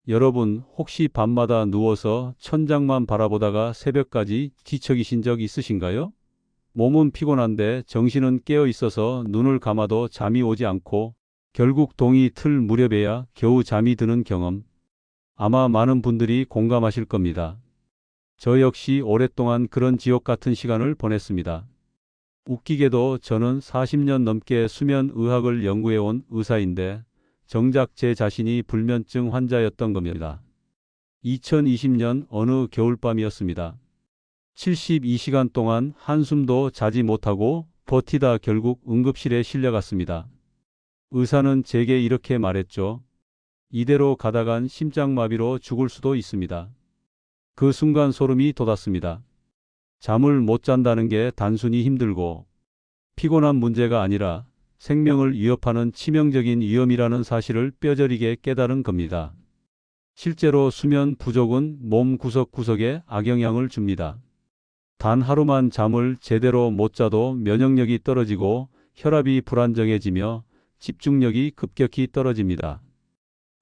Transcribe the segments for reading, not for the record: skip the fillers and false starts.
여러분, 혹시 밤마다 누워서 천장만 바라보다가 새벽까지 뒤척이신 적 있으신가요? 몸은 피곤한데 정신은 깨어 있어서 눈을 감아도 잠이 오지 않고 결국 동이 틀 무렵에야 겨우 잠이 드는 경험. 아마 많은 분들이 공감하실 겁니다. 저 역시 오랫동안 그런 지옥 같은 시간을 보냈습니다. 웃기게도 저는 40년 넘게 수면 의학을 연구해온 의사인데 정작 제 자신이 불면증 환자였던 겁니다. 2020년 어느 겨울밤이었습니다. 72시간 동안 한숨도 자지 못하고 버티다 결국 응급실에 실려갔습니다. 의사는 제게 이렇게 말했죠. 이대로 가다간 심장마비로 죽을 수도 있습니다. 그 순간 소름이 돋았습니다. 잠을 못 잔다는 게 단순히 힘들고 피곤한 문제가 아니라 생명을 위협하는 치명적인 위험이라는 사실을 뼈저리게 깨달은 겁니다. 실제로 수면 부족은 몸 구석구석에 악영향을 줍니다. 단 하루만 잠을 제대로 못 자도 면역력이 떨어지고 혈압이 불안정해지며 집중력이 급격히 떨어집니다.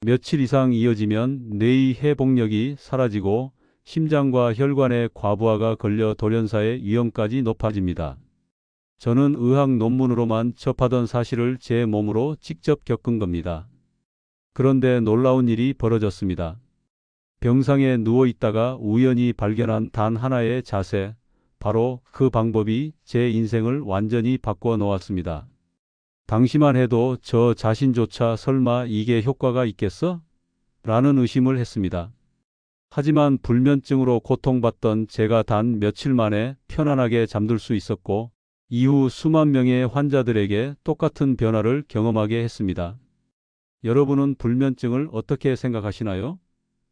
며칠 이상 이어지면 뇌의 회복력이 사라지고 심장과 혈관에 과부하가 걸려 돌연사의 위험까지 높아집니다. 저는 의학 논문으로만 접하던 사실을 제 몸으로 직접 겪은 겁니다. 그런데 놀라운 일이 벌어졌습니다. 병상에 누워 있다가 우연히 발견한 단 하나의 자세, 바로 그 방법이 제 인생을 완전히 바꿔 놓았습니다. 당시만 해도 저 자신조차 설마 이게 효과가 있겠어? 라는 의심을 했습니다. 하지만 불면증으로 고통받던 제가 단 며칠 만에 편안하게 잠들 수 있었고 이후 수만 명의 환자들에게 똑같은 변화를 경험하게 했습니다. 여러분은 불면증을 어떻게 생각하시나요?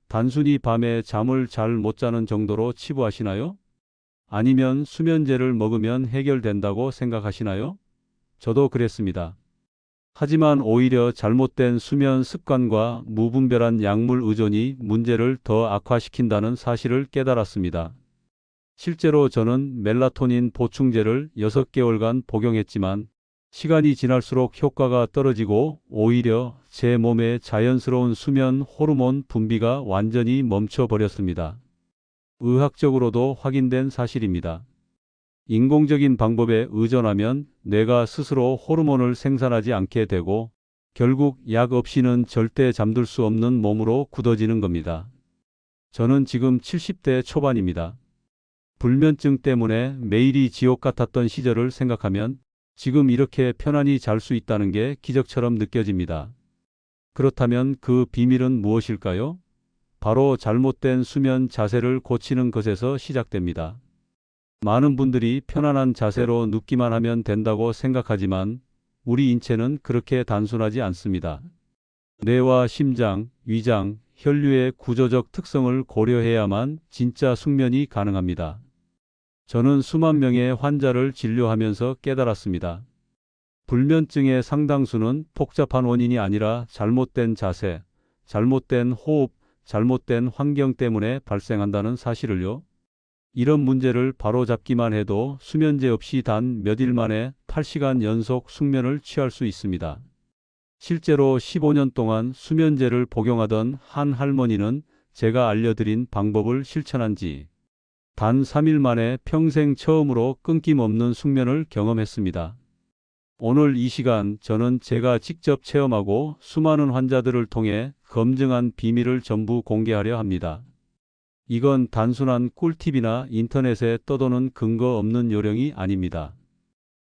단순히 밤에 잠을 잘 못 자는 정도로 치부하시나요? 아니면 수면제를 먹으면 해결된다고 생각하시나요? 저도 그랬습니다. 하지만 오히려 잘못된 수면 습관과 무분별한 약물 의존이 문제를 더 악화시킨다는 사실을 깨달았습니다. 실제로 저는 멜라토닌 보충제를 6개월간 복용했지만 시간이 지날수록 효과가 떨어지고 오히려 제 몸의 자연스러운 수면 호르몬 분비가 완전히 멈춰버렸습니다. 의학적으로도 확인된 사실입니다. 인공적인 방법에 의존하면 뇌가 스스로 호르몬을 생산하지 않게 되고 결국 약 없이는 절대 잠들 수 없는 몸으로 굳어지는 겁니다. 저는 지금 70대 초반입니다. 불면증 때문에 매일이 지옥 같았던 시절을 생각하면 지금 이렇게 편안히 잘 수 있다는 게 기적처럼 느껴집니다. 그렇다면 그 비밀은 무엇일까요? 바로 잘못된 수면 자세를 고치는 것에서 시작됩니다. 많은 분들이 편안한 자세로 눕기만 하면 된다고 생각하지만 우리 인체는 그렇게 단순하지 않습니다. 뇌와 심장, 위장, 혈류의 구조적 특성을 고려해야만 진짜 숙면이 가능합니다. 저는 수만 명의 환자를 진료하면서 깨달았습니다. 불면증의 상당수는 복잡한 원인이 아니라 잘못된 자세, 잘못된 호흡, 잘못된 환경 때문에 발생한다는 사실을요. 이런 문제를 바로잡기만 해도 수면제 없이 단 몇 일 만에 8시간 연속 숙면을 취할 수 있습니다. 실제로 15년 동안 수면제를 복용하던 한 할머니는 제가 알려드린 방법을 실천한 지 단 3일 만에 평생 처음으로 끊김없는 숙면을 경험했습니다. 오늘 이 시간 저는 제가 직접 체험하고 수많은 환자들을 통해 검증한 비밀을 전부 공개하려 합니다. 이건 단순한 꿀팁이나 인터넷에 떠도는 근거 없는 요령이 아닙니다.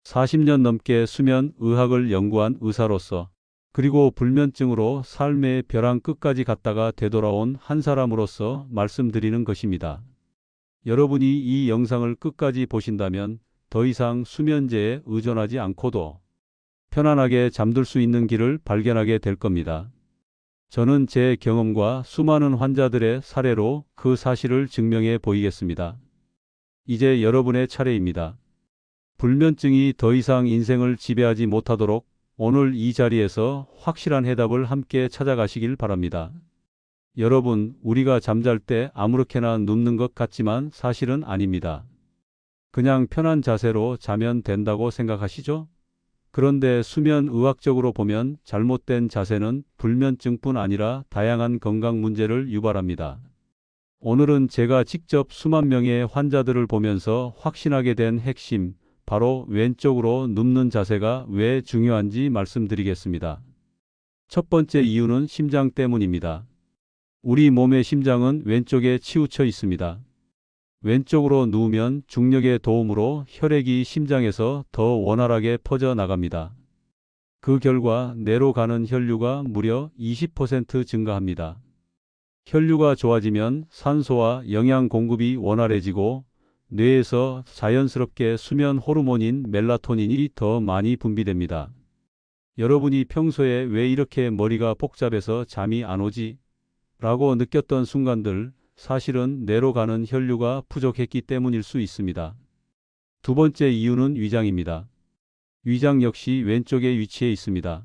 40년 넘게 수면 의학을 연구한 의사로서 그리고 불면증으로 삶의 벼랑 끝까지 갔다가 되돌아온 한 사람으로서 말씀드리는 것입니다. 여러분이 이 영상을 끝까지 보신다면 더 이상 수면제에 의존하지 않고도 편안하게 잠들 수 있는 길을 발견하게 될 겁니다. 저는 제 경험과 수많은 환자들의 사례로 그 사실을 증명해 보이겠습니다. 이제 여러분의 차례입니다. 불면증이 더 이상 인생을 지배하지 못하도록 오늘 이 자리에서 확실한 해답을 함께 찾아가시길 바랍니다. 여러분, 우리가 잠잘 때 아무렇게나 눕는 것 같지만 사실은 아닙니다. 그냥 편한 자세로 자면 된다고 생각하시죠? 그런데 수면 의학적으로 보면 잘못된 자세는 불면증뿐 아니라 다양한 건강 문제를 유발합니다. 오늘은 제가 직접 수만 명의 환자들을 보면서 확신하게 된 핵심, 바로 왼쪽으로 눕는 자세가 왜 중요한지 말씀드리겠습니다. 첫 번째 이유는 심장 때문입니다. 우리 몸의 심장은 왼쪽에 치우쳐 있습니다. 왼쪽으로 누우면 중력의 도움으로 혈액이 심장에서 더 원활하게 퍼져 나갑니다. 그 결과 뇌로 가는 혈류가 무려 20% 증가합니다. 혈류가 좋아지면 산소와 영양 공급이 원활해지고 뇌에서 자연스럽게 수면 호르몬인 멜라토닌이 더 많이 분비됩니다. 여러분이 평소에 왜 이렇게 머리가 복잡해서 잠이 안 오지? 라고 느꼈던 순간들, 사실은 뇌로 가는 혈류가 부족했기 때문일 수 있습니다. 두 번째 이유는 위장입니다. 위장 역시 왼쪽에 위치해 있습니다.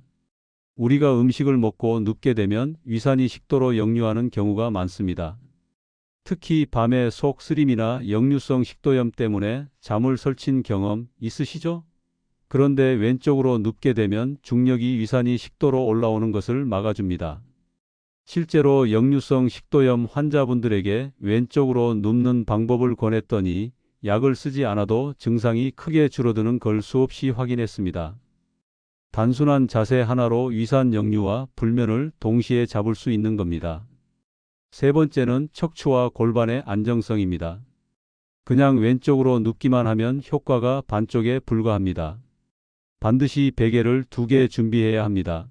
우리가 음식을 먹고 눕게 되면 위산이 식도로 역류하는 경우가 많습니다. 특히 밤에 속 쓰림이나 역류성 식도염 때문에 잠을 설친 경험 있으시죠? 그런데 왼쪽으로 눕게 되면 중력이 위산이 식도로 올라오는 것을 막아줍니다. 실제로 역류성 식도염 환자분들에게 왼쪽으로 눕는 방법을 권했더니 약을 쓰지 않아도 증상이 크게 줄어드는 걸 수없이 확인했습니다. 단순한 자세 하나로 위산 역류와 불면을 동시에 잡을 수 있는 겁니다. 세 번째는 척추와 골반의 안정성입니다. 그냥 왼쪽으로 눕기만 하면 효과가 반쪽에 불과합니다. 반드시 베개를 2개 준비해야 합니다.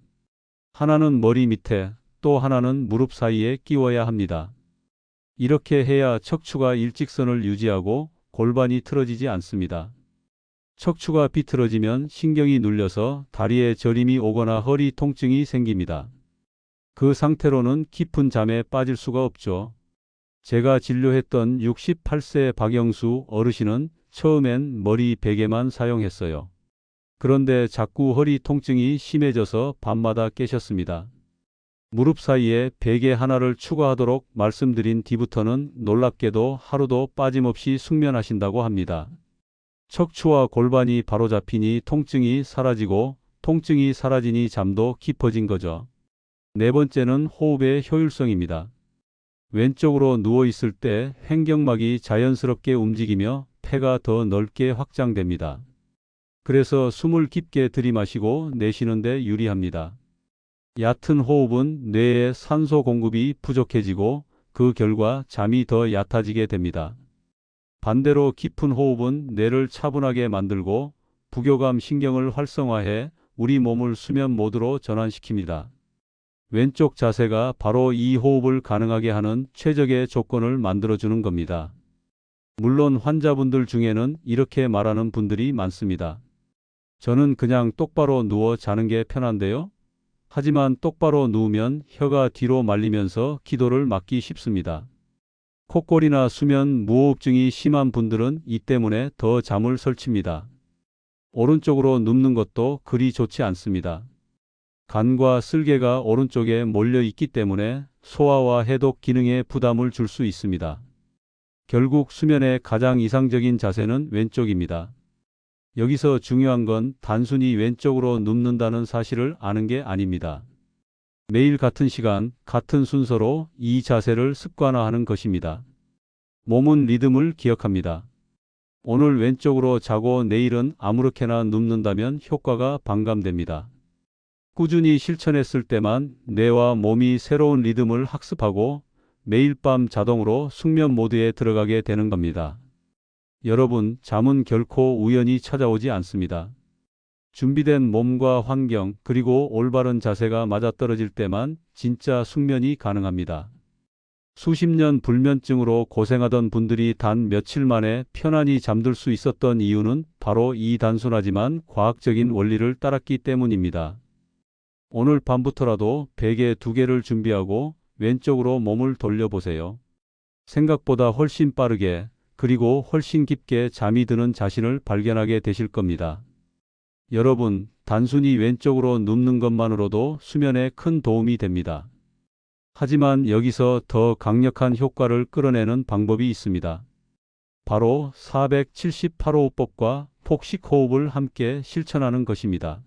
하나는 머리 밑에, 또 하나는 무릎 사이에 끼워야 합니다. 이렇게 해야 척추가 일직선을 유지하고 골반이 틀어지지 않습니다. 척추가 비틀어지면 신경이 눌려서 다리에 저림이 오거나 허리 통증이 생깁니다. 그 상태로는 깊은 잠에 빠질 수가 없죠. 제가 진료했던 68세 박영수 어르신은 처음엔 머리 베개만 사용했어요. 그런데 자꾸 허리 통증이 심해져서 밤마다 깨셨습니다. 무릎 사이에 베개 하나를 추가하도록 말씀드린 뒤부터는 놀랍게도 하루도 빠짐없이 숙면하신다고 합니다. 척추와 골반이 바로잡히니 통증이 사라지고 통증이 사라지니 잠도 깊어진 거죠. 네 번째는 호흡의 효율성입니다. 왼쪽으로 누워 있을 때 횡격막이 자연스럽게 움직이며 폐가 더 넓게 확장됩니다. 그래서 숨을 깊게 들이마시고 내쉬는데 유리합니다. 얕은 호흡은 뇌에 산소 공급이 부족해지고 그 결과 잠이 더 얕아지게 됩니다. 반대로 깊은 호흡은 뇌를 차분하게 만들고 부교감 신경을 활성화해 우리 몸을 수면 모드로 전환시킵니다. 왼쪽 자세가 바로 이 호흡을 가능하게 하는 최적의 조건을 만들어주는 겁니다. 물론 환자분들 중에는 이렇게 말하는 분들이 많습니다. 저는 그냥 똑바로 누워 자는 게 편한데요. 하지만 똑바로 누우면 혀가 뒤로 말리면서 기도를 막기 쉽습니다. 콧골이나 수면 무호흡증이 심한 분들은 이 때문에 더 잠을 설칩니다. 오른쪽으로 눕는 것도 그리 좋지 않습니다. 간과 쓸개가 오른쪽에 몰려 있기 때문에 소화와 해독 기능에 부담을 줄 수 있습니다. 결국 수면의 가장 이상적인 자세는 왼쪽입니다. 여기서 중요한 건 단순히 왼쪽으로 눕는다는 사실을 아는 게 아닙니다. 매일 같은 시간, 같은 순서로 이 자세를 습관화하는 것입니다. 몸은 리듬을 기억합니다. 오늘 왼쪽으로 자고 내일은 아무렇게나 눕는다면 효과가 반감됩니다. 꾸준히 실천했을 때만 뇌와 몸이 새로운 리듬을 학습하고 매일 밤 자동으로 숙면 모드에 들어가게 되는 겁니다. 여러분, 잠은 결코 우연히 찾아오지 않습니다. 준비된 몸과 환경, 그리고 올바른 자세가 맞아떨어질 때만 진짜 숙면이 가능합니다. 수십 년 불면증으로 고생하던 분들이 단 며칠 만에 편안히 잠들 수 있었던 이유는 바로 이 단순하지만 과학적인 원리를 따랐기 때문입니다. 오늘 밤부터라도 베개 2개를 준비하고 왼쪽으로 몸을 돌려보세요. 생각보다 훨씬 빠르게, 그리고 훨씬 깊게 잠이 드는 자신을 발견하게 되실 겁니다. 여러분, 단순히 왼쪽으로 눕는 것만으로도 수면에 큰 도움이 됩니다. 하지만 여기서 더 강력한 효과를 끌어내는 방법이 있습니다. 바로 478호흡법과 폭식호흡을 함께 실천하는 것입니다.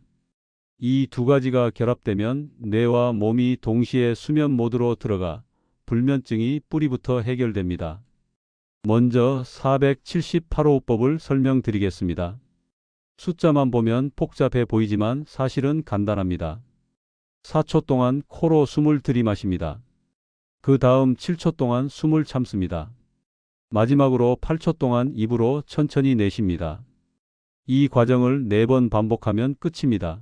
이 두 가지가 결합되면 뇌와 몸이 동시에 수면 모드로 들어가 불면증이 뿌리부터 해결됩니다. 먼저 478호흡법을 설명드리겠습니다. 숫자만 보면 복잡해 보이지만 사실은 간단합니다. 4초 동안 코로 숨을 들이마십니다. 그 다음 7초 동안 숨을 참습니다. 마지막으로 8초 동안 입으로 천천히 내쉽니다. 이 과정을 4번 반복하면 끝입니다.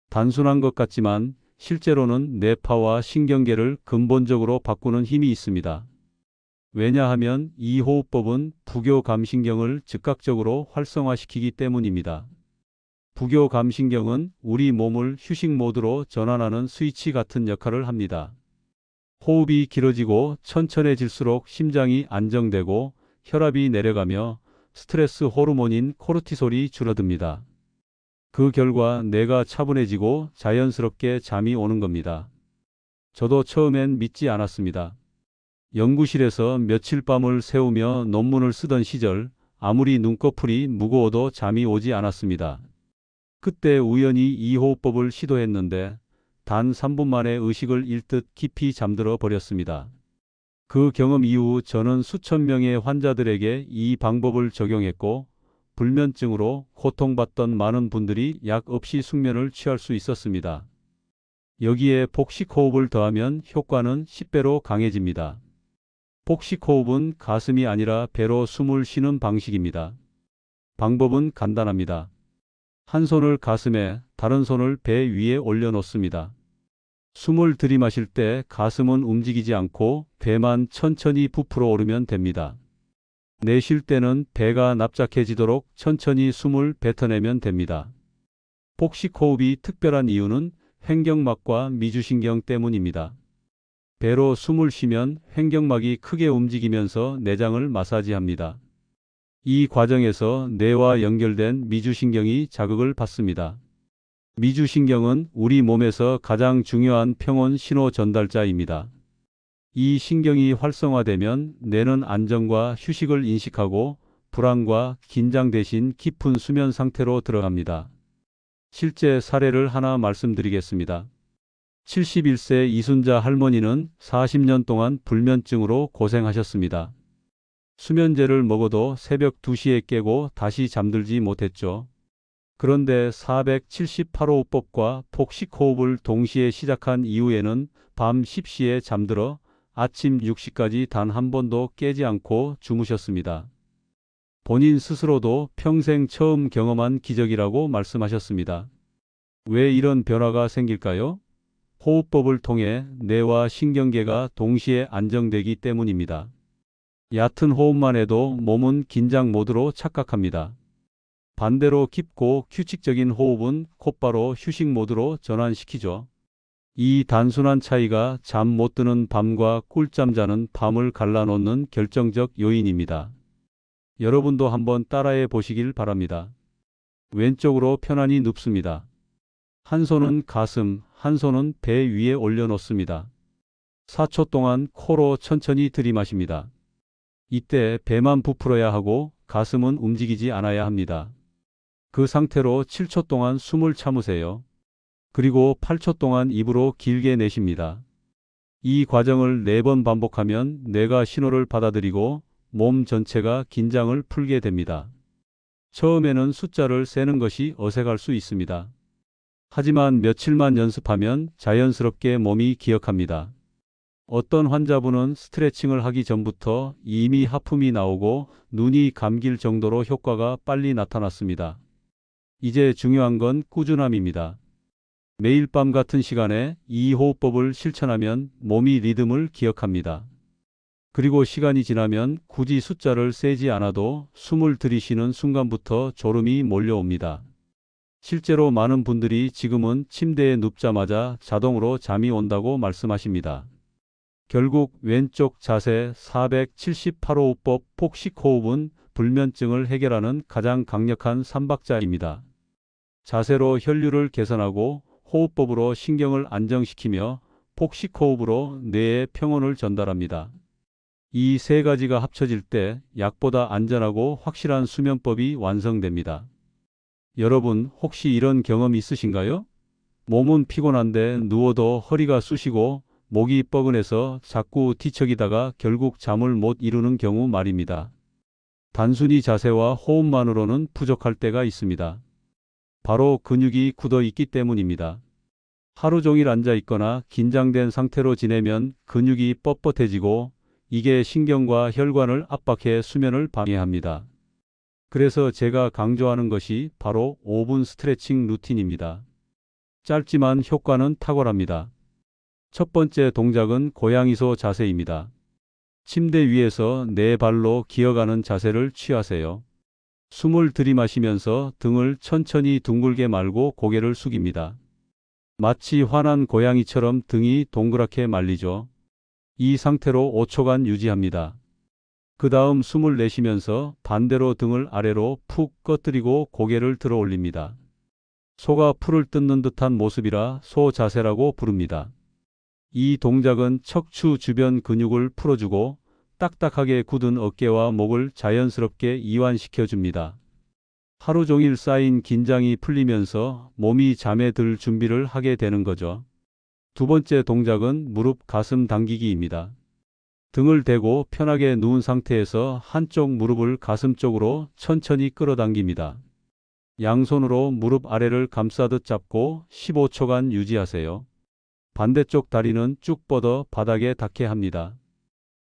단순한 것 같지만 실제로는 뇌파와 신경계를 근본적으로 바꾸는 힘이 있습니다. 왜냐하면 이 호흡법은 부교감신경을 즉각적으로 활성화시키기 때문입니다. 부교감신경은 우리 몸을 휴식 모드로 전환하는 스위치 같은 역할을 합니다. 호흡이 길어지고 천천해질수록 심장이 안정되고 혈압이 내려가며 스트레스 호르몬인 코르티솔이 줄어듭니다. 그 결과 뇌가 차분해지고 자연스럽게 잠이 오는 겁니다. 저도 처음엔 믿지 않았습니다. 연구실에서 며칠 밤을 새우며 논문을 쓰던 시절 아무리 눈꺼풀이 무거워도 잠이 오지 않았습니다. 그때 우연히 이 호흡법을 시도했는데 단 3분 만에 의식을 잃듯 깊이 잠들어 버렸습니다. 그 경험 이후 저는 수천 명의 환자들에게 이 방법을 적용했고 불면증으로 고통받던 많은 분들이 약 없이 숙면을 취할 수 있었습니다. 여기에 복식호흡을 더하면 효과는 10배로 강해집니다. 복식호흡은 가슴이 아니라 배로 숨을 쉬는 방식입니다. 방법은 간단합니다. 한 손을 가슴에, 다른 손을 배 위에 올려놓습니다. 숨을 들이마실 때 가슴은 움직이지 않고 배만 천천히 부풀어 오르면 됩니다. 내쉴 때는 배가 납작해지도록 천천히 숨을 뱉어내면 됩니다. 복식호흡이 특별한 이유는 횡격막과 미주신경 때문입니다. 배로 숨을 쉬면 횡격막이 크게 움직이면서 내장을 마사지합니다. 이 과정에서 뇌와 연결된 미주신경이 자극을 받습니다. 미주신경은 우리 몸에서 가장 중요한 평온 신호 전달자입니다. 이 신경이 활성화되면 뇌는 안정과 휴식을 인식하고 불안과 긴장 대신 깊은 수면 상태로 들어갑니다. 실제 사례를 하나 말씀드리겠습니다. 71세 이순자 할머니는 40년 동안 불면증으로 고생하셨습니다. 수면제를 먹어도 새벽 2시에 깨고 다시 잠들지 못했죠. 그런데 478호흡법과 복식호흡을 동시에 시작한 이후에는 밤 10시에 잠들어 아침 6시까지 단 한 번도 깨지 않고 주무셨습니다. 본인 스스로도 평생 처음 경험한 기적이라고 말씀하셨습니다. 왜 이런 변화가 생길까요? 호흡법을 통해 뇌와 신경계가 동시에 안정되기 때문입니다. 얕은 호흡만 해도 몸은 긴장 모드로 착각합니다. 반대로 깊고 규칙적인 호흡은 곧바로 휴식 모드로 전환시키죠. 이 단순한 차이가 잠 못 드는 밤과 꿀잠 자는 밤을 갈라놓는 결정적 요인입니다. 여러분도 한번 따라해 보시길 바랍니다. 왼쪽으로 편안히 눕습니다. 한 손은 가슴, 한 손은 배 위에 올려놓습니다. 4초 동안 코로 천천히 들이마십니다. 이때 배만 부풀어야 하고 가슴은 움직이지 않아야 합니다. 그 상태로 7초 동안 숨을 참으세요. 그리고 8초 동안 입으로 길게 내쉽니다. 이 과정을 4번 반복하면 뇌가 신호를 받아들이고 몸 전체가 긴장을 풀게 됩니다. 처음에는 숫자를 세는 것이 어색할 수 있습니다. 하지만 며칠만 연습하면 자연스럽게 몸이 기억합니다. 어떤 환자분은 스트레칭을 하기 전부터 이미 하품이 나오고 눈이 감길 정도로 효과가 빨리 나타났습니다. 이제 중요한 건 꾸준함입니다. 매일 밤 같은 시간에 이 호흡법을 실천하면 몸이 리듬을 기억합니다. 그리고 시간이 지나면 굳이 숫자를 세지 않아도 숨을 들이쉬는 순간부터 졸음이 몰려옵니다. 실제로 많은 분들이 지금은 침대에 눕자마자 자동으로 잠이 온다고 말씀하십니다. 결국 왼쪽 자세 478호흡법 복식호흡은 불면증을 해결하는 가장 강력한 삼박자입니다. 자세로 혈류를 개선하고 호흡법으로 신경을 안정시키며 복식호흡으로 뇌에 평온을 전달합니다. 이 세 가지가 합쳐질 때 약보다 안전하고 확실한 수면법이 완성됩니다. 여러분 혹시 이런 경험 있으신가요? 몸은 피곤한데 누워도 허리가 쑤시고 목이 뻐근해서 자꾸 뒤척이다가 결국 잠을 못 이루는 경우 말입니다. 단순히 자세와 호흡만으로는 부족할 때가 있습니다. 바로 근육이 굳어 있기 때문입니다. 하루 종일 앉아 있거나 긴장된 상태로 지내면 근육이 뻣뻣해지고 이게 신경과 혈관을 압박해 수면을 방해합니다. 그래서 제가 강조하는 것이 바로 5분 스트레칭 루틴입니다. 짧지만 효과는 탁월합니다. 첫 번째 동작은 고양이소 자세입니다. 침대 위에서 네 발로 기어가는 자세를 취하세요. 숨을 들이마시면서 등을 천천히 둥글게 말고 고개를 숙입니다. 마치 화난 고양이처럼 등이 동그랗게 말리죠. 이 상태로 5초간 유지합니다. 그 다음 숨을 내쉬면서 반대로 등을 아래로 푹 꺼뜨리고 고개를 들어 올립니다. 소가 풀을 뜯는 듯한 모습이라 소 자세라고 부릅니다. 이 동작은 척추 주변 근육을 풀어주고 딱딱하게 굳은 어깨와 목을 자연스럽게 이완시켜 줍니다. 하루 종일 쌓인 긴장이 풀리면서 몸이 잠에 들 준비를 하게 되는 거죠. 두 번째 동작은 무릎 가슴 당기기입니다. 등을 대고 편하게 누운 상태에서 한쪽 무릎을 가슴 쪽으로 천천히 끌어당깁니다. 양손으로 무릎 아래를 감싸듯 잡고 15초간 유지하세요. 반대쪽 다리는 쭉 뻗어 바닥에 닿게 합니다.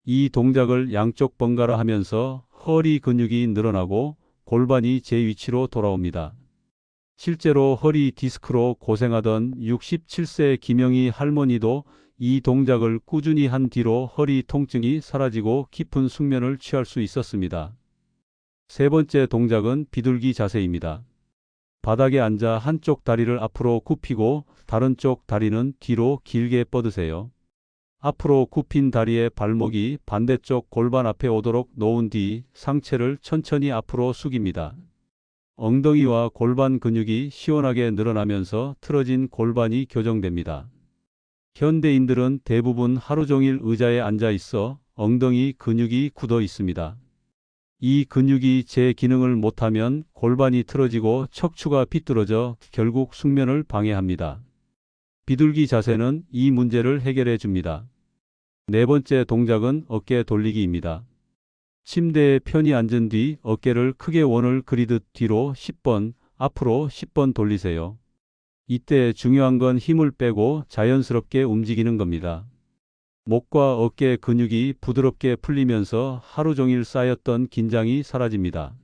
이 동작을 양쪽 번갈아 하면서 허리 근육이 늘어나고 골반이 제 위치로 돌아옵니다. 실제로 허리 디스크로 고생하던 67세 김영희 할머니도 이 동작을 꾸준히 한 뒤로 허리 통증이 사라지고 깊은 숙면을 취할 수 있었습니다. 세 번째 동작은 비둘기 자세입니다. 바닥에 앉아 한쪽 다리를 앞으로 굽히고 다른 쪽 다리는 뒤로 길게 뻗으세요. 앞으로 굽힌 다리의 발목이 반대쪽 골반 앞에 오도록 놓은 뒤 상체를 천천히 앞으로 숙입니다. 엉덩이와 골반 근육이 시원하게 늘어나면서 틀어진 골반이 교정됩니다. 현대인들은 대부분 하루 종일 의자에 앉아 있어 엉덩이 근육이 굳어 있습니다. 이 근육이 제 기능을 못하면 골반이 틀어지고 척추가 비뚤어져 결국 숙면을 방해합니다. 비둘기 자세는 이 문제를 해결해 줍니다. 네 번째 동작은 어깨 돌리기입니다. 침대에 편히 앉은 뒤 어깨를 크게 원을 그리듯 뒤로 10번, 앞으로 10번 돌리세요. 이때 중요한 건 힘을 빼고 자연스럽게 움직이는 겁니다. 목과 어깨 근육이 부드럽게 풀리면서 하루 종일 쌓였던 긴장이 사라집니다.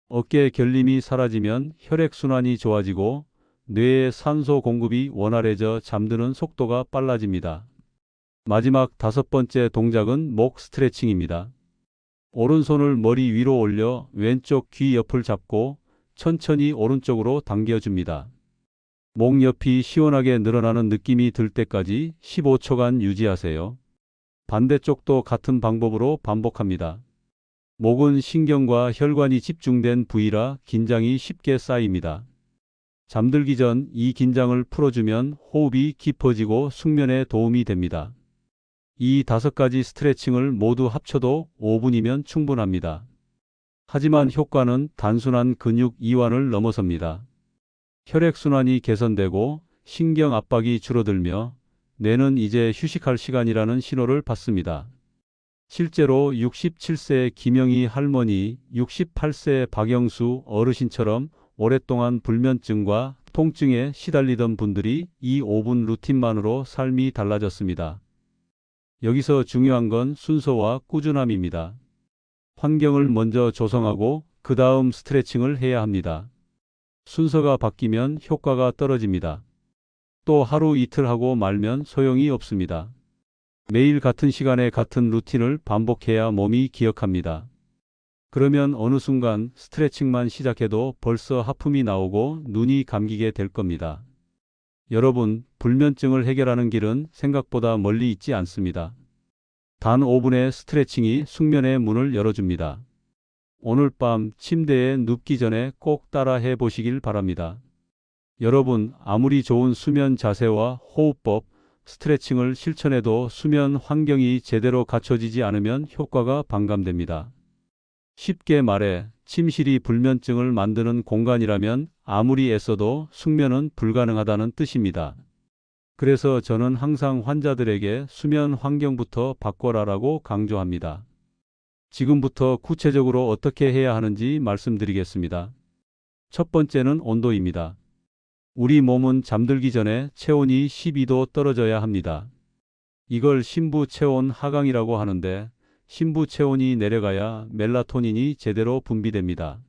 어깨 결림이 사라지면 혈액순환이 좋아지고 뇌에 산소 공급이 원활해져 잠드는 속도가 빨라집니다. 마지막 다섯 번째 동작은 목 스트레칭입니다. 오른손을 머리 위로 올려 왼쪽 귀 옆을 잡고 천천히 오른쪽으로 당겨줍니다. 목 옆이 시원하게 늘어나는 느낌이 들 때까지 15초간 유지하세요. 반대쪽도 같은 방법으로 반복합니다. 목은 신경과 혈관이 집중된 부위라 긴장이 쉽게 쌓입니다. 잠들기 전 이 긴장을 풀어주면 호흡이 깊어지고 숙면에 도움이 됩니다. 이 5가지 스트레칭을 모두 합쳐도 5분이면 충분합니다. 하지만 효과는 단순한 근육 이완을 넘어섭니다. 혈액순환이 개선되고 신경 압박이 줄어들며 뇌는 이제 휴식할 시간이라는 신호를 받습니다. 실제로 67세 김영희 할머니, 68세 박영수 어르신처럼 오랫동안 불면증과 통증에 시달리던 분들이 이 5분 루틴만으로 삶이 달라졌습니다. 여기서 중요한 건 순서와 꾸준함입니다. 환경을 먼저 조성하고 그 다음 스트레칭을 해야 합니다. 순서가 바뀌면 효과가 떨어집니다. 또 하루 이틀 하고 말면 소용이 없습니다. 매일 같은 시간에 같은 루틴을 반복해야 몸이 기억합니다. 그러면 어느 순간 스트레칭만 시작해도 벌써 하품이 나오고 눈이 감기게 될 겁니다. 여러분, 불면증을 해결하는 길은 생각보다 멀리 있지 않습니다. 단 5분의 스트레칭이 숙면의 문을 열어줍니다. 오늘 밤 침대에 눕기 전에 꼭 따라 해보시길 바랍니다. 여러분, 아무리 좋은 수면 자세와 호흡법, 스트레칭을 실천해도 수면 환경이 제대로 갖춰지지 않으면 효과가 반감됩니다. 쉽게 말해 침실이 불면증을 만드는 공간이라면 아무리 애써도 숙면은 불가능하다는 뜻입니다. 그래서 저는 항상 환자들에게 수면 환경부터 바꿔라라고 강조합니다. 지금부터 구체적으로 어떻게 해야 하는지 말씀드리겠습니다. 첫 번째는 온도입니다. 우리 몸은 잠들기 전에 체온이 12도 떨어져야 합니다. 이걸 심부 체온 하강이라고 하는데 심부 체온이 내려가야 멜라토닌이 제대로 분비됩니다.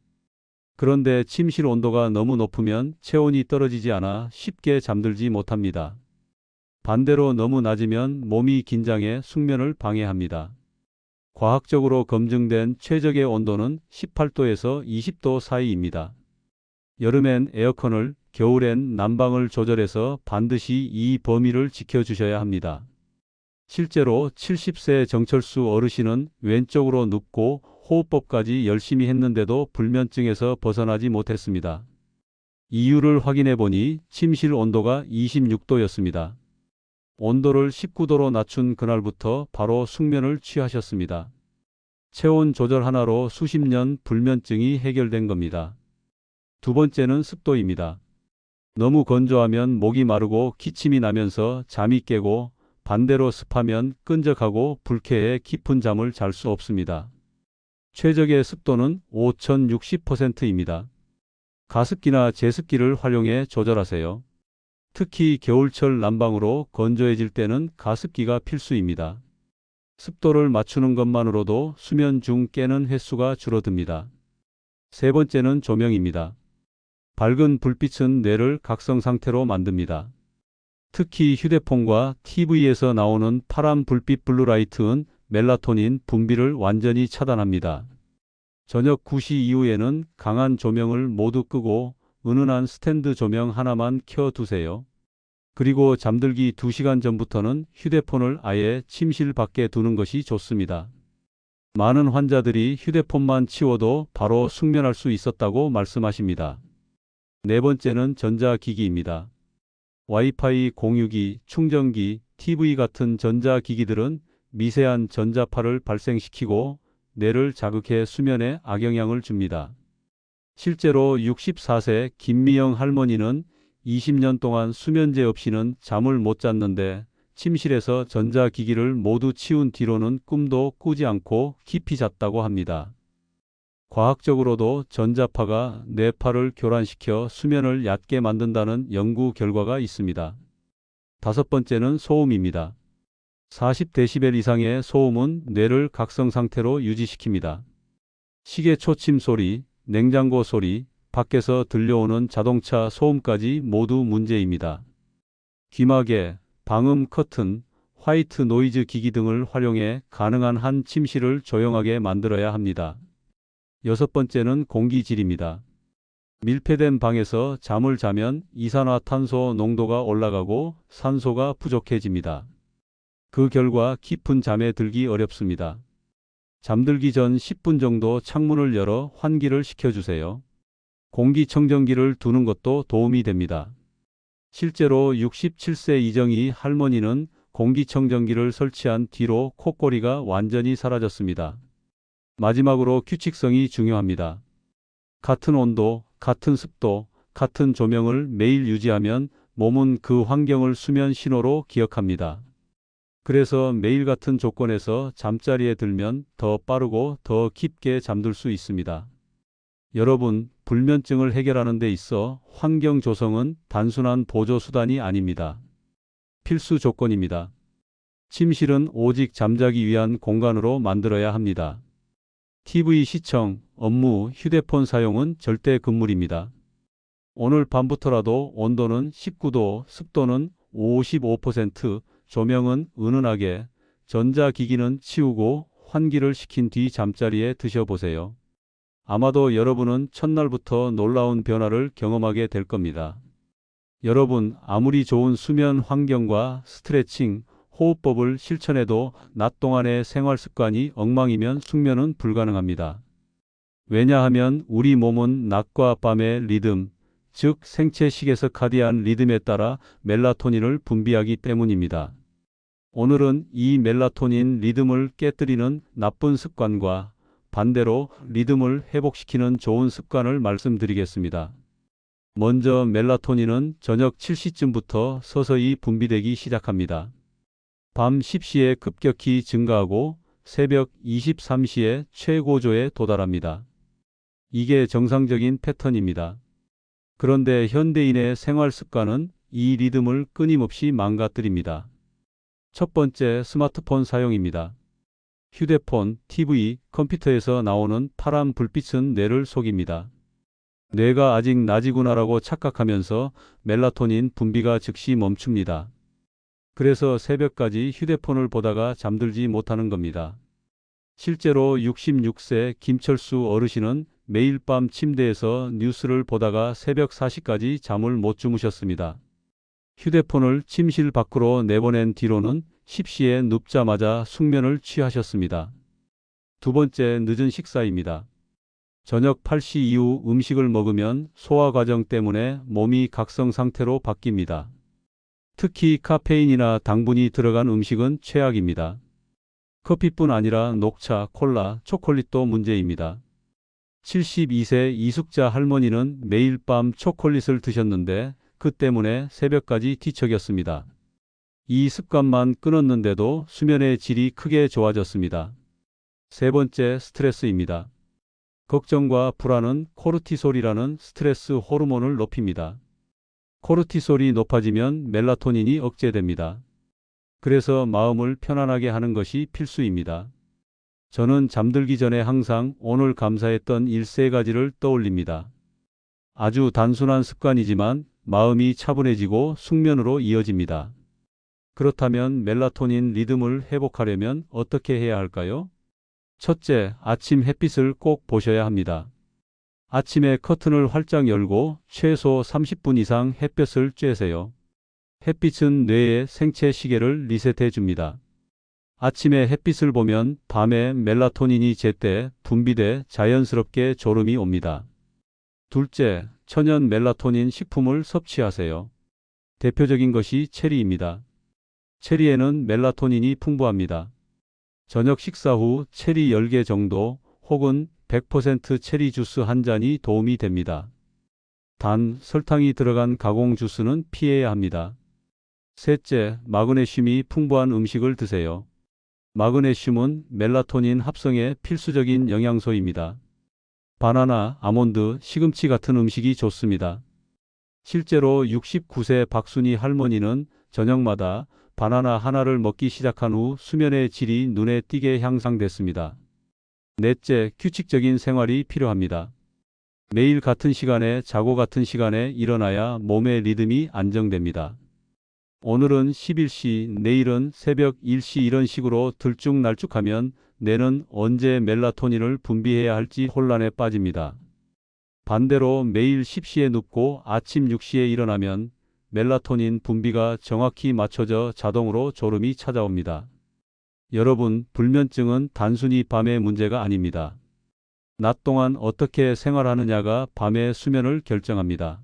그런데 침실 온도가 너무 높으면 체온이 떨어지지 않아 쉽게 잠들지 못합니다. 반대로 너무 낮으면 몸이 긴장해 숙면을 방해합니다. 과학적으로 검증된 최적의 온도는 18도에서 20도 사이입니다. 여름엔 에어컨을, 겨울엔 난방을 조절해서 반드시 이 범위를 지켜주셔야 합니다. 실제로 70세 정철수 어르신은 왼쪽으로 눕고 호흡법까지 열심히 했는데도 불면증에서 벗어나지 못했습니다. 이유를 확인해 보니 침실 온도가 26도였습니다. 온도를 19도로 낮춘 그날부터 바로 숙면을 취하셨습니다. 체온 조절 하나로 수십 년 불면증이 해결된 겁니다. 두 번째는 습도입니다. 너무 건조하면 목이 마르고 기침이 나면서 잠이 깨고 반대로 습하면 끈적하고 불쾌해 깊은 잠을 잘 수 없습니다. 최적의 습도는 5060%입니다. 가습기나 제습기를 활용해 조절하세요. 특히 겨울철 난방으로 건조해질 때는 가습기가 필수입니다. 습도를 맞추는 것만으로도 수면 중 깨는 횟수가 줄어듭니다. 세 번째는 조명입니다. 밝은 불빛은 뇌를 각성 상태로 만듭니다. 특히 휴대폰과 TV에서 나오는 파란 불빛 블루라이트는 멜라토닌 분비를 완전히 차단합니다. 저녁 9시 이후에는 강한 조명을 모두 끄고 은은한 스탠드 조명 하나만 켜두세요. 그리고 잠들기 2시간 전부터는 휴대폰을 아예 침실 밖에 두는 것이 좋습니다. 많은 환자들이 휴대폰만 치워도 바로 숙면할 수 있었다고 말씀하십니다. 네 번째는 전자기기입니다. 와이파이, 공유기, 충전기, TV 같은 전자기기들은 미세한 전자파를 발생시키고 뇌를 자극해 수면에 악영향을 줍니다. 실제로 64세 김미영 할머니는 20년 동안 수면제 없이는 잠을 못 잤는데 침실에서 전자기기를 모두 치운 뒤로는 꿈도 꾸지 않고 깊이 잤다고 합니다. 과학적으로도 전자파가 뇌파를 교란시켜 수면을 얕게 만든다는 연구 결과가 있습니다. 다섯 번째는 소음입니다. 40데시벨 이상의 소음은 뇌를 각성 상태로 유지시킵니다. 시계 초침 소리, 냉장고 소리, 밖에서 들려오는 자동차 소음까지 모두 문제입니다. 귀마개, 방음 커튼, 화이트 노이즈 기기 등을 활용해 가능한 한 침실을 조용하게 만들어야 합니다. 여섯 번째는 공기질입니다. 밀폐된 방에서 잠을 자면 이산화탄소 농도가 올라가고 산소가 부족해집니다. 그 결과 깊은 잠에 들기 어렵습니다. 잠들기 전 10분 정도 창문을 열어 환기를 시켜주세요. 공기청정기를 두는 것도 도움이 됩니다. 실제로 67세 이정희 할머니는 공기청정기를 설치한 뒤로 콧골이가 완전히 사라졌습니다. 마지막으로 규칙성이 중요합니다. 같은 온도, 같은 습도, 같은 조명을 매일 유지하면 몸은 그 환경을 수면 신호로 기억합니다. 그래서 매일 같은 조건에서 잠자리에 들면 더 빠르고 더 깊게 잠들 수 있습니다. 여러분, 불면증을 해결하는 데 있어 환경 조성은 단순한 보조 수단이 아닙니다. 필수 조건입니다. 침실은 오직 잠자기 위한 공간으로 만들어야 합니다. TV 시청, 업무, 휴대폰 사용은 절대 금물입니다. 오늘 밤부터라도 온도는 19도, 습도는 55%, 조명은 은은하게, 전자기기는 치우고 환기를 시킨 뒤 잠자리에 드셔보세요. 아마도 여러분은 첫날부터 놀라운 변화를 경험하게 될 겁니다. 여러분, 아무리 좋은 수면 환경과 스트레칭, 호흡법을 실천해도 낮 동안의 생활 습관이 엉망이면 숙면은 불가능합니다. 왜냐하면 우리 몸은 낮과 밤의 리듬, 즉 생체 시계서카디안 리듬에 따라 멜라토닌을 분비하기 때문입니다. 오늘은 이 멜라토닌 리듬을 깨뜨리는 나쁜 습관과 반대로 리듬을 회복시키는 좋은 습관을 말씀드리겠습니다. 먼저 멜라토닌은 저녁 7시쯤부터 서서히 분비되기 시작합니다. 밤 10시에 급격히 증가하고 새벽 23시에 최고조에 도달합니다. 이게 정상적인 패턴입니다. 그런데 현대인의 생활 습관은 이 리듬을 끊임없이 망가뜨립니다. 첫 번째, 스마트폰 사용입니다. 휴대폰, TV, 컴퓨터에서 나오는 파란 불빛은 뇌를 속입니다. 뇌가 아직 낮이구나라고 착각하면서 멜라토닌 분비가 즉시 멈춥니다. 그래서 새벽까지 휴대폰을 보다가 잠들지 못하는 겁니다. 실제로 66세 김철수 어르신은 매일 밤 침대에서 뉴스를 보다가 새벽 4시까지 잠을 못 주무셨습니다. 휴대폰을 침실 밖으로 내보낸 뒤로는 10시에 눕자마자 숙면을 취하셨습니다. 두 번째, 늦은 식사입니다. 저녁 8시 이후 음식을 먹으면 소화 과정 때문에 몸이 각성 상태로 바뀝니다. 특히 카페인이나 당분이 들어간 음식은 최악입니다. 커피뿐 아니라 녹차, 콜라, 초콜릿도 문제입니다. 72세 이숙자 할머니는 매일 밤 초콜릿을 드셨는데 그 때문에 새벽까지 뒤척였습니다. 이 습관만 끊었는데도 수면의 질이 크게 좋아졌습니다. 세 번째, 스트레스입니다. 걱정과 불안은 코르티솔이라는 스트레스 호르몬을 높입니다. 코르티솔이 높아지면 멜라토닌이 억제됩니다. 그래서 마음을 편안하게 하는 것이 필수입니다. 저는 잠들기 전에 항상 오늘 감사했던 일 3가지를 떠올립니다. 아주 단순한 습관이지만 마음이 차분해지고 숙면으로 이어집니다. 그렇다면 멜라토닌 리듬을 회복하려면 어떻게 해야 할까요? 첫째, 아침 햇빛을 꼭 보셔야 합니다. 아침에 커튼을 활짝 열고 최소 30분 이상 햇볕을 쬐세요. 햇빛은 뇌의 생체 시계를 리셋해 줍니다. 아침에 햇빛을 보면 밤에 멜라토닌이 제때 분비돼 자연스럽게 졸음이 옵니다. 둘째, 천연 멜라토닌 식품을 섭취하세요. 대표적인 것이 체리입니다. 체리에는 멜라토닌이 풍부합니다. 저녁 식사 후 체리 10개 정도 혹은 100% 체리 주스 한 잔이 도움이 됩니다. 단, 설탕이 들어간 가공 주스는 피해야 합니다. 셋째, 마그네슘이 풍부한 음식을 드세요. 마그네슘은 멜라토닌 합성에 필수적인 영양소입니다. 바나나, 아몬드, 시금치 같은 음식이 좋습니다. 실제로 69세 박순희 할머니는 저녁마다 바나나 하나를 먹기 시작한 후 수면의 질이 눈에 띄게 향상됐습니다. 넷째, 규칙적인 생활이 필요합니다. 매일 같은 시간에 자고 같은 시간에 일어나야 몸의 리듬이 안정됩니다. 오늘은 11시, 내일은 새벽 1시 이런 식으로 들쭉날쭉하면 뇌는 언제 멜라토닌을 분비해야 할지 혼란에 빠집니다. 반대로 매일 10시에 눕고 아침 6시에 일어나면 멜라토닌 분비가 정확히 맞춰져 자동으로 졸음이 찾아옵니다. 여러분, 불면증은 단순히 밤의 문제가 아닙니다. 낮 동안 어떻게 생활하느냐가 밤의 수면을 결정합니다.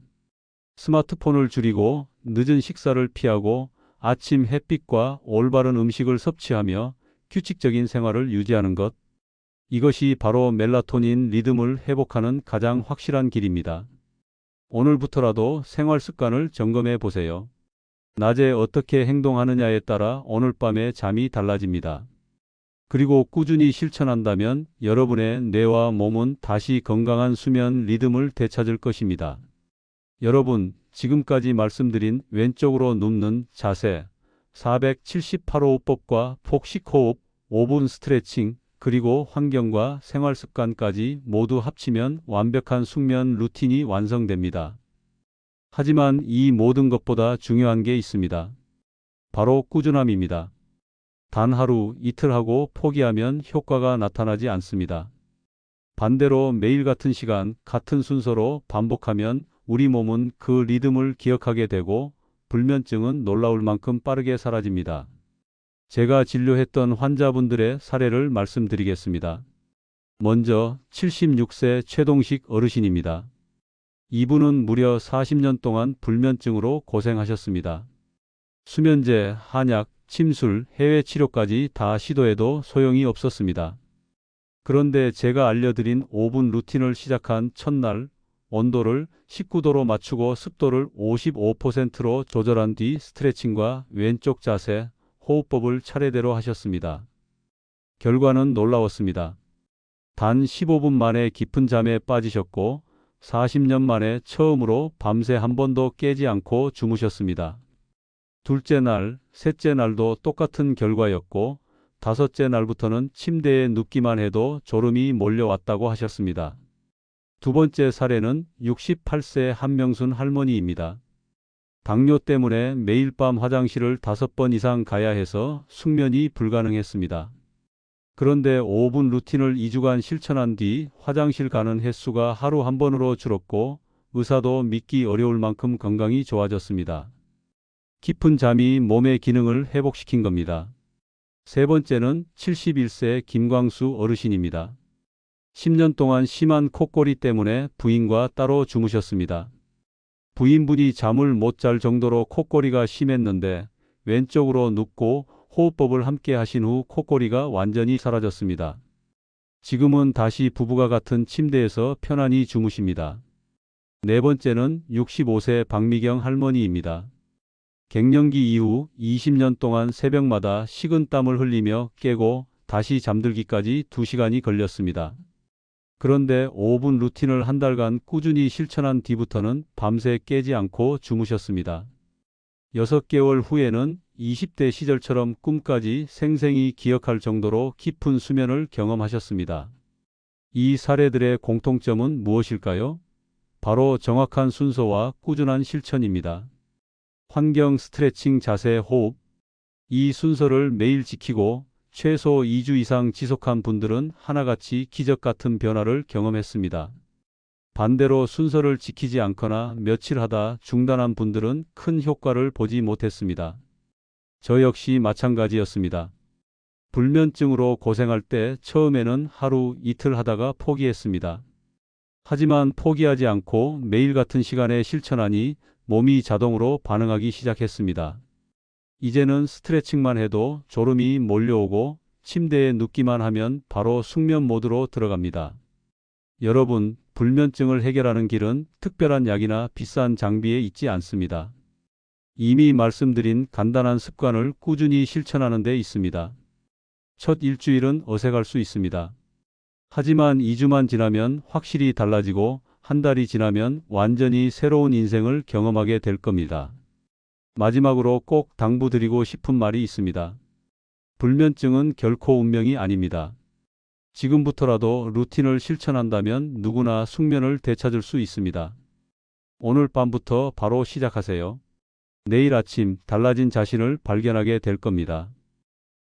스마트폰을 줄이고 늦은 식사를 피하고 아침 햇빛과 올바른 음식을 섭취하며 규칙적인 생활을 유지하는 것. 이것이 바로 멜라토닌 리듬을 회복하는 가장 확실한 길입니다. 오늘부터라도 생활 습관을 점검해 보세요. 낮에 어떻게 행동하느냐에 따라 오늘 밤의 잠이 달라집니다. 그리고 꾸준히 실천한다면 여러분의 뇌와 몸은 다시 건강한 수면 리듬을 되찾을 것입니다. 여러분, 지금까지 말씀드린 왼쪽으로 눕는 자세, 478호흡법과 폭식호흡, 5분 스트레칭, 그리고 환경과 생활 습관까지 모두 합치면 완벽한 숙면 루틴이 완성됩니다. 하지만 이 모든 것보다 중요한 게 있습니다. 바로 꾸준함입니다. 단 하루, 이틀 하고 포기하면 효과가 나타나지 않습니다. 반대로 매일 같은 시간, 같은 순서로 반복하면 우리 몸은 그 리듬을 기억하게 되고 불면증은 놀라울 만큼 빠르게 사라집니다. 제가 진료했던 환자분들의 사례를 말씀드리겠습니다. 먼저 76세 최동식 어르신입니다. 이분은 무려 40년 동안 불면증으로 고생하셨습니다. 수면제, 한약, 침술, 해외 치료까지 다 시도해도 소용이 없었습니다. 그런데 제가 알려드린 5분 루틴을 시작한 첫날 온도를 19도로 맞추고 습도를 55%로 조절한 뒤 스트레칭과 왼쪽 자세, 호흡법을 차례대로 하셨습니다. 결과는 놀라웠습니다. 단 15분 만에 깊은 잠에 빠지셨고 40년 만에 처음으로 밤새 한 번도 깨지 않고 주무셨습니다. 둘째 날, 셋째 날도 똑같은 결과였고 다섯째 날부터는 침대에 눕기만 해도 졸음이 몰려왔다고 하셨습니다. 두 번째 사례는 68세 한명순 할머니입니다. 당뇨 때문에 매일 밤 화장실을 5번 이상 가야 해서 숙면이 불가능했습니다. 그런데 5분 루틴을 2주간 실천한 뒤 화장실 가는 횟수가 하루 한 번으로 줄었고 의사도 믿기 어려울 만큼 건강이 좋아졌습니다. 깊은 잠이 몸의 기능을 회복시킨 겁니다. 세 번째는 71세 김광수 어르신입니다. 10년 동안 심한 콧골이 때문에 부인과 따로 주무셨습니다. 부인분이 잠을 못 잘 정도로 콧골이가 심했는데 왼쪽으로 눕고 호흡법을 함께 하신 후 콧골이가 완전히 사라졌습니다. 지금은 다시 부부가 같은 침대에서 편안히 주무십니다. 네 번째는 65세 박미경 할머니입니다. 갱년기 이후 20년 동안 새벽마다 식은땀을 흘리며 깨고 다시 잠들기까지 2시간이 걸렸습니다. 그런데 5분 루틴을 한 달간 꾸준히 실천한 뒤부터는 밤새 깨지 않고 주무셨습니다. 6개월 후에는 20대 시절처럼 꿈까지 생생히 기억할 정도로 깊은 수면을 경험하셨습니다. 이 사례들의 공통점은 무엇일까요? 바로 정확한 순서와 꾸준한 실천입니다. 환경, 스트레칭, 자세, 호흡. 이 순서를 매일 지키고 최소 2주 이상 지속한 분들은 하나같이 기적 같은 변화를 경험했습니다. 반대로 순서를 지키지 않거나 며칠 하다 중단한 분들은 큰 효과를 보지 못했습니다. 저 역시 마찬가지였습니다. 불면증으로 고생할 때 처음에는 하루 이틀 하다가 포기했습니다. 하지만 포기하지 않고 매일 같은 시간에 실천하니 몸이 자동으로 반응하기 시작했습니다. 이제는 스트레칭만 해도 졸음이 몰려오고 침대에 눕기만 하면 바로 숙면 모드로 들어갑니다. 여러분, 불면증을 해결하는 길은 특별한 약이나 비싼 장비에 있지 않습니다. 이미 말씀드린 간단한 습관을 꾸준히 실천하는 데 있습니다. 첫 일주일은 어색할 수 있습니다. 하지만 2주만 지나면 확실히 달라지고 한 달이 지나면 완전히 새로운 인생을 경험하게 될 겁니다. 마지막으로 꼭 당부드리고 싶은 말이 있습니다. 불면증은 결코 운명이 아닙니다. 지금부터라도 루틴을 실천한다면 누구나 숙면을 되찾을 수 있습니다. 오늘 밤부터 바로 시작하세요. 내일 아침 달라진 자신을 발견하게 될 겁니다.